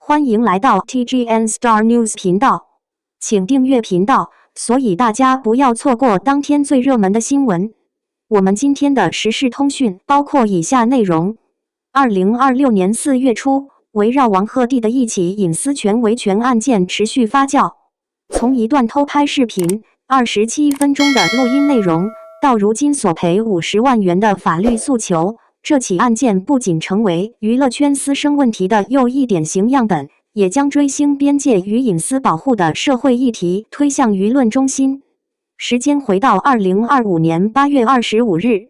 欢迎来到 TGN Star News 频道，请订阅频道，所以大家不要错过当天最热门的新闻。我们今天的时事通讯包括以下内容：2026年4月初，围绕王鹤棣的一起隐私权维权案件持续发酵。从一段偷拍视频、27分钟的录音内容，到如今索赔50万元的法律诉求。这起案件不仅成为娱乐圈私生问题的又一典型样本，也将追星边界与隐私保护的社会议题推向舆论中心。时间回到2025年8月25日，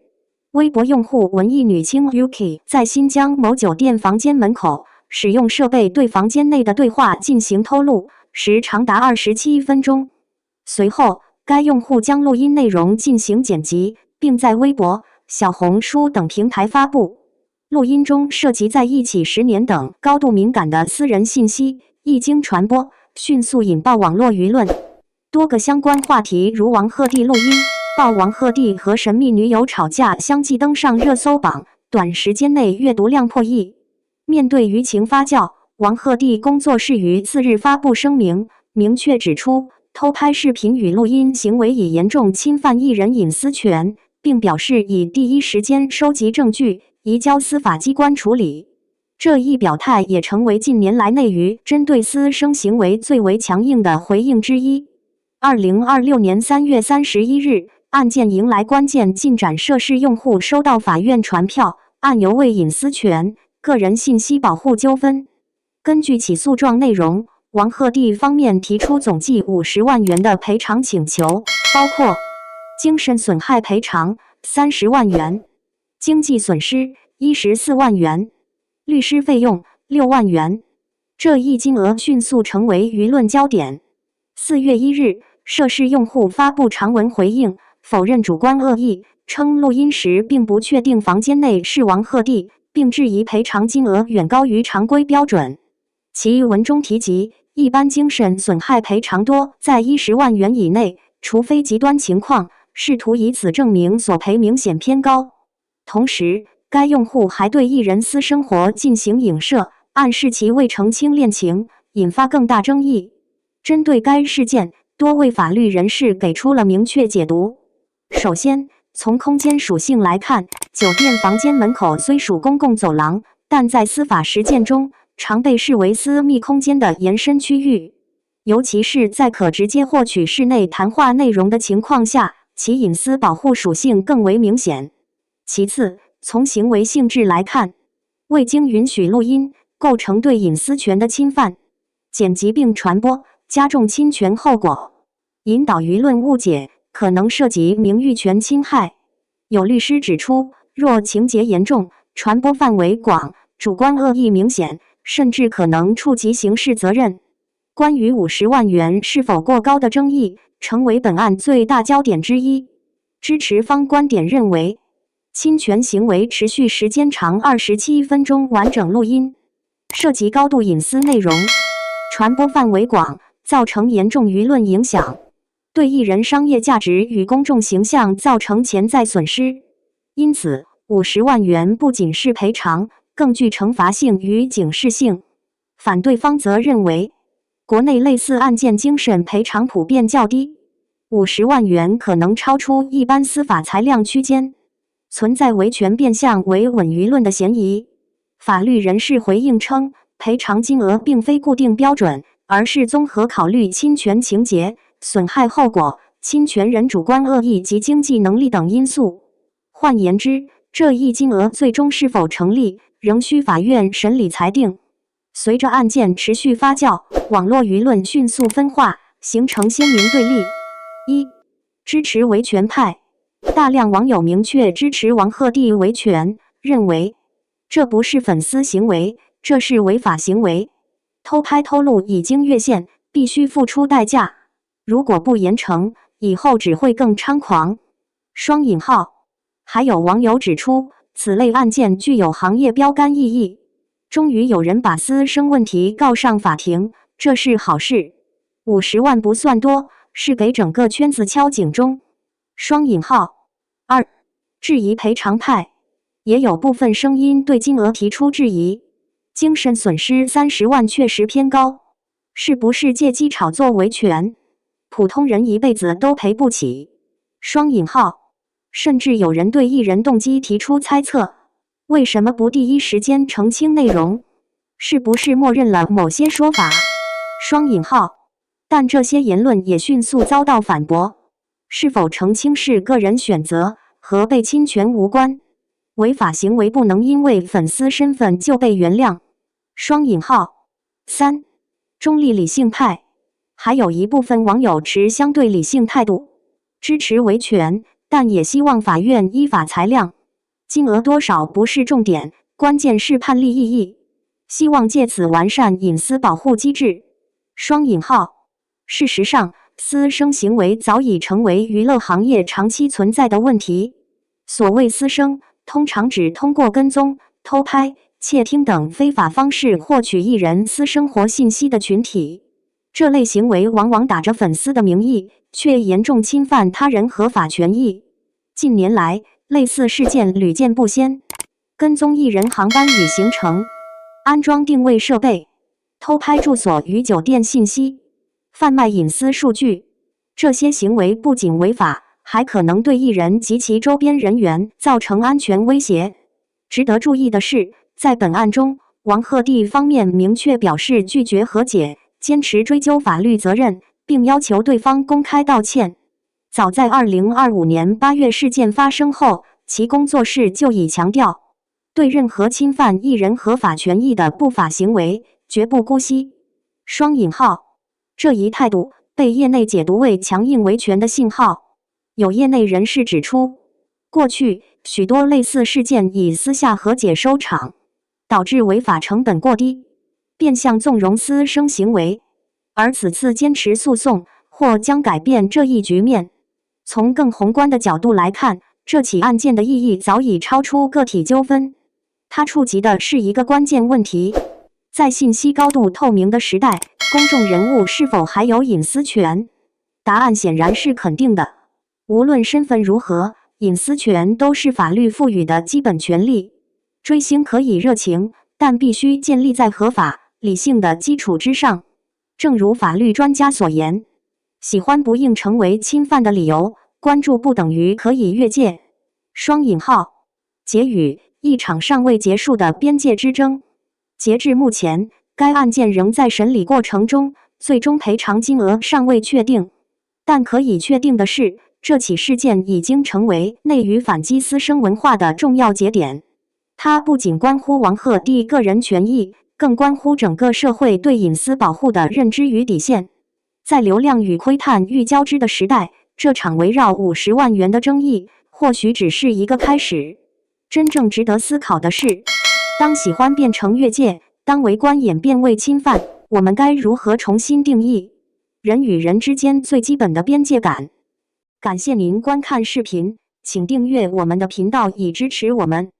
微博用户文艺女青 Yuki 在新疆某酒店房间门口使用设备对房间内的对话进行偷录，时长达27分钟。随后，该用户将录音内容进行剪辑，并在微博、小红书等平台发布。录音中涉及在一起10年等高度敏感的私人信息，一经传播，迅速引爆网络舆论。多个相关话题如王鹤棣录音、曝王鹤棣和神秘女友吵架相继登上热搜榜，短时间内阅读量破亿。面对舆情发酵，王鹤棣工作室于4日发布声明，明确指出偷拍视频与录音行为已严重侵犯艺人隐私权，并表示已第一时间收集证据，移交司法机关处理。这一表态也成为近年来内娱针对私生行为最为强硬的回应之一。2026年3月31日，案件迎来关键进展，涉事用户收到法院传票，案由为隐私权、个人信息保护纠纷。根据起诉状内容，王鹤棣方面提出总计50万元的赔偿请求，包括精神损害赔偿30万元，经济损失14万元，律师费用6万元。这一金额迅速成为舆论焦点。4月1日，涉事用户发布长文回应，否认主观恶意，称录音时并不确定房间内是王鹤棣，并质疑赔偿金额远高于常规标准。其文中提及，一般精神损害赔偿多在10万元以内，除非极端情况，试图以此证明索赔明显偏高。同时，该用户还对艺人私生活进行影射，暗示其未澄清恋情，引发更大争议。针对该事件，多位法律人士给出了明确解读。首先，从空间属性来看，酒店房间门口虽属公共走廊，但在司法实践中，常被视为私密空间的延伸区域。尤其是在可直接获取室内谈话内容的情况下，其隐私保护属性更为明显。其次，从行为性质来看，未经允许录音，构成对隐私权的侵犯；剪辑并传播，加重侵权后果；引导舆论误解，可能涉及名誉权侵害。有律师指出，若情节严重、传播范围广、主观恶意明显，甚至可能触及刑事责任。关于50万元是否过高的争议，成为本案最大焦点之一。支持方观点认为，侵权行为持续时间长27分钟完整录音，涉及高度隐私内容，传播范围广，造成严重舆论影响，对艺人商业价值与公众形象造成潜在损失。因此，50万元不仅是赔偿，更具惩罚性与警示性。反对方则认为，国内类似案件精神赔偿普遍较低，50万元可能超出一般司法裁量区间，存在维权变相维稳舆论的嫌疑。法律人士回应称，赔偿金额并非固定标准，而是综合考虑侵权情节、损害后果、侵权人主观恶意及经济能力等因素。换言之，这一金额最终是否成立，仍需法院审理裁定。随着案件持续发酵，网络舆论迅速分化，形成鲜明对立。一、支持维权派。大量网友明确支持王鹤棣维权，认为这不是粉丝行为，这是违法行为。偷拍偷录已经越线，必须付出代价。如果不严惩，以后只会更猖狂。双引号。还有网友指出，此类案件具有行业标杆意义。终于有人把私生问题告上法庭，这是好事。50万不算多，是给整个圈子敲警钟。双引号。二、质疑赔偿派。也有部分声音对金额提出质疑。精神损失30万确实偏高，是不是借机炒作维权？普通人一辈子都赔不起。双引号，甚至有人对艺人动机提出猜测，为什么不第一时间澄清内容？是不是默认了某些说法？双引号，但这些言论也迅速遭到反驳。是否澄清是个人选择，和被侵权无关。违法行为不能因为粉丝身份就被原谅。双引号。3. 中立理性派，还有一部分网友持相对理性态度，支持维权，但也希望法院依法裁量。金额多少不是重点，关键是判例意义。希望借此完善隐私保护机制。双引号。事实上，私生行为早已成为娱乐行业长期存在的问题。所谓私生，通常指通过跟踪、偷拍、窃听等非法方式获取艺人私生活信息的群体。这类行为往往打着粉丝的名义，却严重侵犯他人合法权益。近年来，类似事件屡见不鲜：跟踪艺人航班与行程，安装定位设备，偷拍住所与酒店信息，贩卖隐私数据。这些行为不仅违法，还可能对艺人及其周边人员造成安全威胁。值得注意的是，在本案中，王鹤棣方面明确表示拒绝和解，坚持追究法律责任，并要求对方公开道歉。早在2025年8月事件发生后，其工作室就已强调，对任何侵犯艺人合法权益的不法行为，绝不姑息。双引号，这一态度被业内解读为强硬维权的信号。有业内人士指出，过去许多类似事件以私下和解收场，导致违法成本过低，变相纵容私生行为。而此次坚持诉讼，或将改变这一局面。从更宏观的角度来看，这起案件的意义早已超出个体纠纷，它触及的是一个关键问题：在信息高度透明的时代，公众人物是否还有隐私权？答案显然是肯定的。无论身份如何，隐私权都是法律赋予的基本权利。追星可以热情，但必须建立在合法、理性的基础之上。正如法律专家所言，喜欢不应成为侵犯的理由，关注不等于可以越界。双引号。结语：一场尚未结束的边界之争。截至目前，该案件仍在审理过程中，最终赔偿金额尚未确定。但可以确定的是，这起事件已经成为内娱反击私生文化的重要节点。它不仅关乎王鹤棣个人权益，更关乎整个社会对隐私保护的认知与底线。在流量与窥探欲交织的时代，这场围绕50万元的争议，或许只是一个开始。真正值得思考的是，当喜欢变成越界，当围观演变为侵犯，我们该如何重新定义人与人之间最基本的边界感？感谢您观看视频，请订阅我们的频道以支持我们。